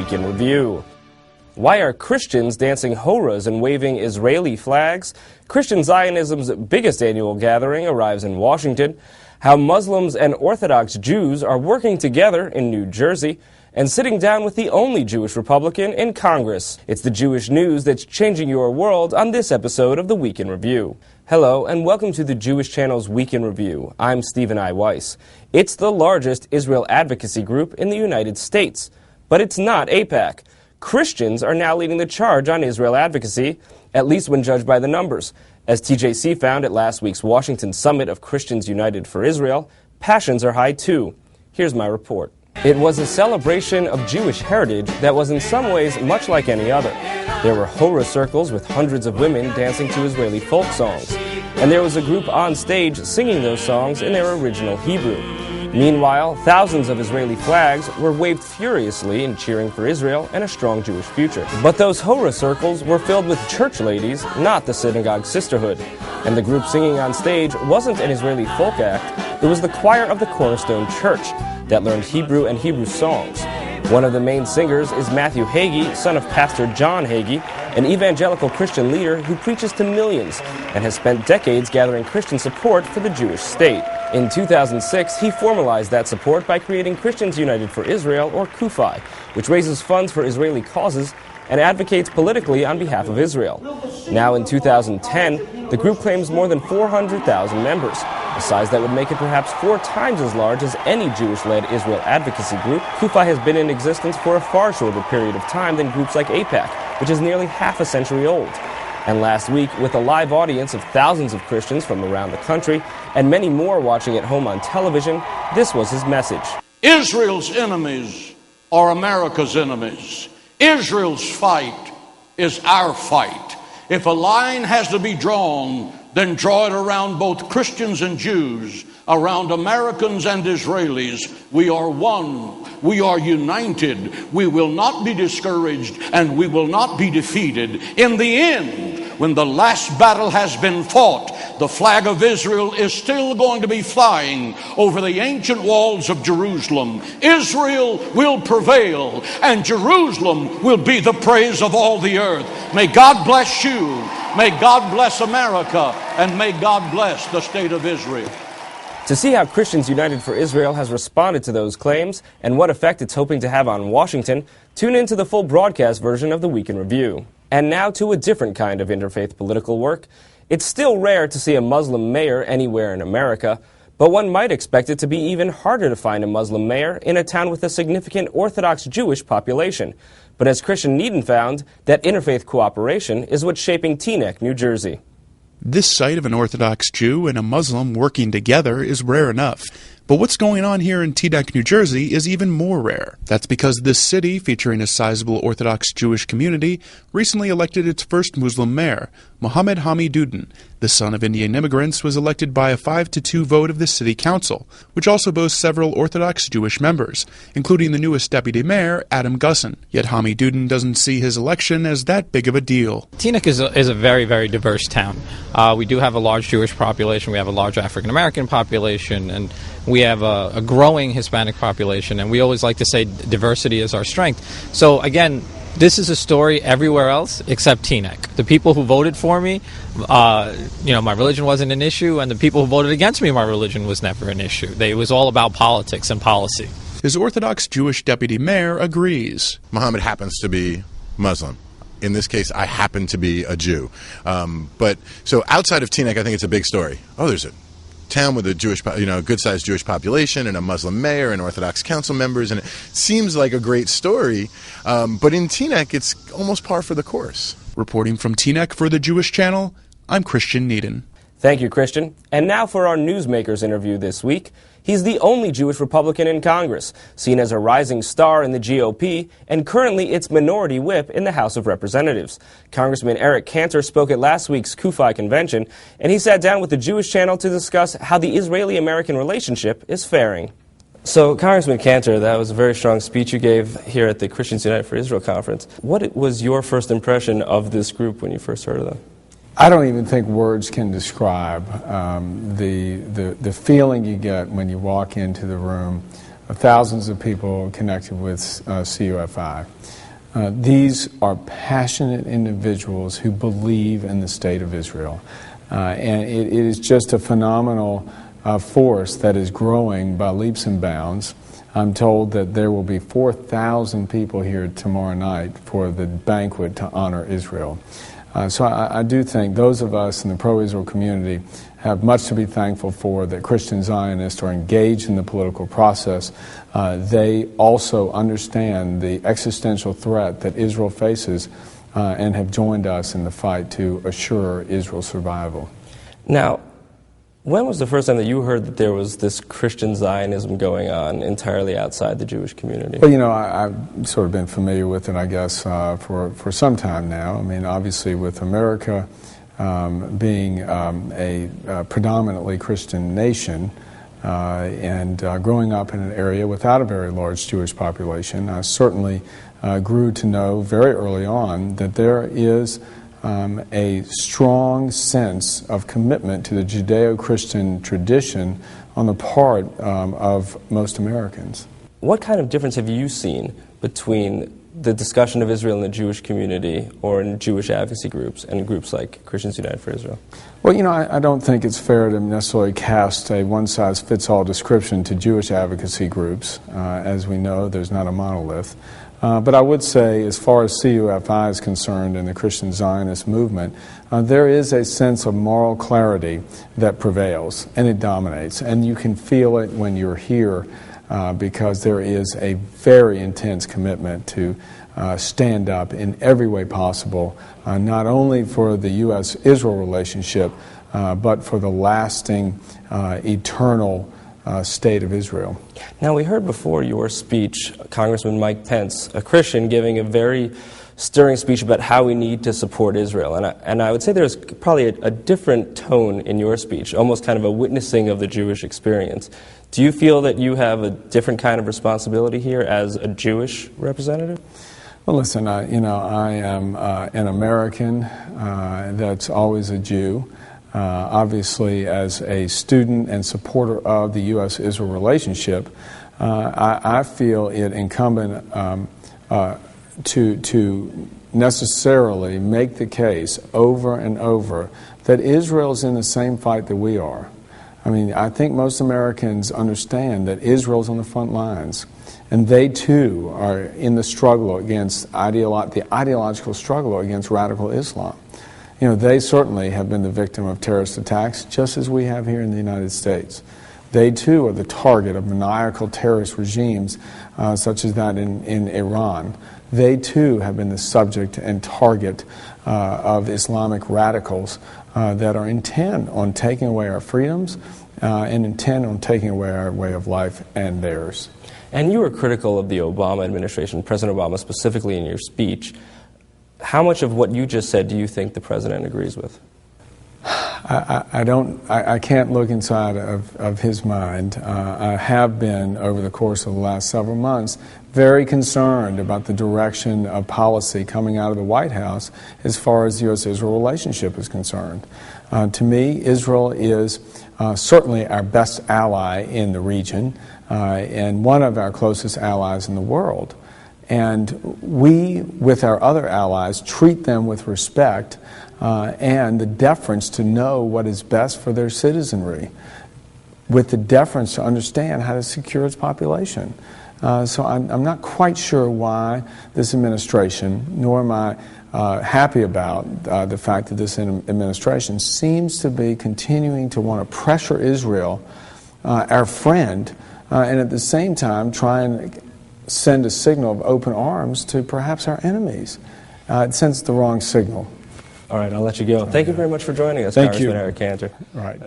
Week in Review. Why are Christians dancing horas and waving Israeli flags? Christian Zionism's biggest annual gathering arrives in Washington. How Muslims and Orthodox Jews are working together in New Jersey. And sitting down with the only Jewish Republican in Congress. It's the Jewish news that's changing your world on this episode of the Week in Review. Hello, and welcome to the Jewish Channel's Week in Review. I'm Stephen I. Weiss. It's the largest Israel advocacy group in the United States. But it's not AIPAC. Christians are now leading the charge on Israel advocacy, at least when judged by the numbers. As TJC found at last week's Washington Summit of Christians United for Israel, passions are high too. Here's my report. It was a celebration of Jewish heritage that was in some ways much like any other. There were hora circles with hundreds of women dancing to Israeli folk songs. And there was a group on stage singing those songs in their original Hebrew. Meanwhile, thousands of Israeli flags were waved furiously in cheering for Israel and a strong Jewish future. But those hora circles were filled with church ladies, not the synagogue sisterhood. And the group singing on stage wasn't an Israeli folk act, it was the choir of the Cornerstone Church that learned Hebrew and Hebrew songs. One of the main singers is Matthew Hagee, son of Pastor John Hagee, an evangelical Christian leader who preaches to millions and has spent decades gathering Christian support for the Jewish state. In 2006, he formalized that support by creating Christians United for Israel, or CUFI, which raises funds for Israeli causes and advocates politically on behalf of Israel. Now in 2010, the group claims more than 400,000 members, a size that would make it perhaps 4 times as large as any Jewish-led Israel advocacy group. CUFI has been in existence for a far shorter period of time than groups like AIPAC, which is nearly half a century old. And last week, with a live audience of thousands of Christians from around the country, and many more watching at home on television, this was his message. Israel's enemies are America's enemies. Israel's fight is our fight. If a line has to be drawn, then draw it around both Christians and Jews, around Americans and Israelis. We are one. We are united. We will not be discouraged, and we will not be defeated. In the end, when the last battle has been fought, the flag of Israel is still going to be flying over the ancient walls of Jerusalem. Israel will prevail, and Jerusalem will be the praise of all the earth. May God bless you. May God bless America, and may God bless the state of Israel. To see how Christians United for Israel has responded to those claims and what effect it's hoping to have on Washington, tune in to the full broadcast version of the Week in Review. And now to a different kind of interfaith political work. It's still rare to see a Muslim mayor anywhere in America, but one might expect it to be even harder to find a Muslim mayor in a town with a significant Orthodox Jewish population. But as Christian Needon found, that interfaith cooperation is what's shaping Teaneck, New Jersey. This sight of an Orthodox Jew and a Muslim working together is rare enough. But what's going on here in Teaneck, New Jersey is even more rare. That's because this city, featuring a sizable Orthodox Jewish community, recently elected its first Muslim mayor. Mohammed Hamiduddin, the son of Indian immigrants, was elected by a 5-2 vote of the city council, which also boasts several Orthodox Jewish members, including the newest deputy mayor, Adam Gusson. Yet Hamiduddin doesn't see his election as that big of a deal. Teaneck is a very, very diverse town. We do have a large Jewish population, we have a large African-American population, and we have a growing Hispanic population, and we always like to say diversity is our strength. So again, this is a story everywhere else except Teaneck. The people who voted for me, my religion wasn't an issue, and the people who voted against me, my religion was never an issue. It was all about politics and policy. His Orthodox Jewish deputy mayor agrees. Muhammad happens to be Muslim. In this case, I happen to be a Jew. So outside of Teaneck, I think it's a big story. Oh, there's a town with a Jewish, good-sized Jewish population and a Muslim mayor and Orthodox council members, and it seems like a great story. But in Teaneck, it's almost par for the course. Reporting from Teaneck for the Jewish Channel, I'm Christian Needon. Thank you, Christian. And now for our Newsmakers interview this week. He's the only Jewish Republican in Congress, seen as a rising star in the GOP, and currently its minority whip in the House of Representatives. Congressman Eric Cantor spoke at last week's CUFI convention, and he sat down with the Jewish Channel to discuss how the Israeli-American relationship is faring. So, Congressman Cantor, that was a very strong speech you gave here at the Christians United for Israel conference. What was your first impression of this group when you first heard of them? I don't even think words can describe the feeling you get when you walk into the room. thousands of people connected with CUFI. These are passionate individuals who believe in the state of Israel. And it is just a phenomenal force that is growing by leaps and bounds. I'm told that there will be 4,000 people here tomorrow night for the banquet to honor Israel. So I do think those of us in the pro-Israel community have much to be thankful for, that Christian Zionists are engaged in the political process. They also understand the existential threat that Israel faces and have joined us in the fight to assure Israel's survival. Now, when was the first time that you heard that there was this Christian Zionism going on entirely outside the Jewish community? Well, you know, I've sort of been familiar with it, I guess, for some time now. I mean, obviously with America being a predominantly Christian nation and growing up in an area without a very large Jewish population, I certainly grew to know very early on that there is a strong sense of commitment to the Judeo-Christian tradition on the part of most Americans. What kind of difference have you seen between the discussion of Israel in the Jewish community or in Jewish advocacy groups and groups like Christians United for Israel? Well, you know, I don't think it's fair to necessarily cast a one-size-fits-all description to Jewish advocacy groups. As we know, there's not a monolith. But I would say, as far as CUFI is concerned and the Christian Zionist movement, there is a sense of moral clarity that prevails, and it dominates. And you can feel it when you're here because there is a very intense commitment to stand up in every way possible, not only for the U.S.-Israel relationship, but for the lasting, eternal state of Israel. Now, we heard before your speech Congressman Mike Pence, a Christian, giving a very stirring speech about how we need to support Israel. And I would say there's probably a different tone in your speech, almost kind of a witnessing of the Jewish experience. Do you feel that you have a different kind of responsibility here as a Jewish representative? Well, listen, I am an American that's always a Jew. Obviously, as a student and supporter of the U.S.-Israel relationship, I feel it incumbent to necessarily make the case over and over that Israel's in the same fight that we are. I mean, I think most Americans understand that Israel's on the front lines, and they too are in the struggle against the ideological struggle against radical Islam. You know, they certainly have been the victim of terrorist attacks, just as we have here in the United States. They too are the target of maniacal terrorist regimes, such as that in Iran. They too have been the subject and target of Islamic radicals that are intent on taking away our freedoms and intent on taking away our way of life and theirs. And you were critical of the Obama administration, President Obama specifically in your speech. How much of what you just said do you think the president agrees with? I can't look inside of his mind. I have been, over the course of the last several months, very concerned about the direction of policy coming out of the White House as far as the U.S.-Israel relationship is concerned. To me, Israel is certainly our best ally in the region and one of our closest allies in the world. And we, with our other allies, treat them with respect and the deference to know what is best for their citizenry, with the deference to understand how to secure its population. So I'm not quite sure why this administration, nor am I happy about the fact that this administration seems to be continuing to want to pressure Israel, our friend, and at the same time try and send a signal of open arms to perhaps our enemies. It sends the wrong signal. All right, I'll let you go. Thank you very much for joining us, Thank Congressman you. Eric Cantor. Right.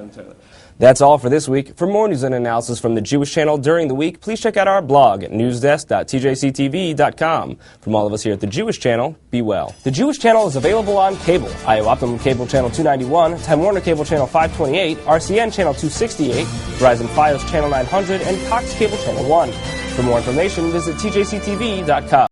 That's all for this week. For more news and analysis from the Jewish Channel during the week, please check out our blog at newsdesk.tjctv.com. From all of us here at the Jewish Channel, be well. The Jewish Channel is available on cable. IO Optimum Cable Channel 291, Time Warner Cable Channel 528, RCN Channel 268, Verizon Fios Channel 900, and Cox Cable Channel 1. For more information, visit tjctv.com.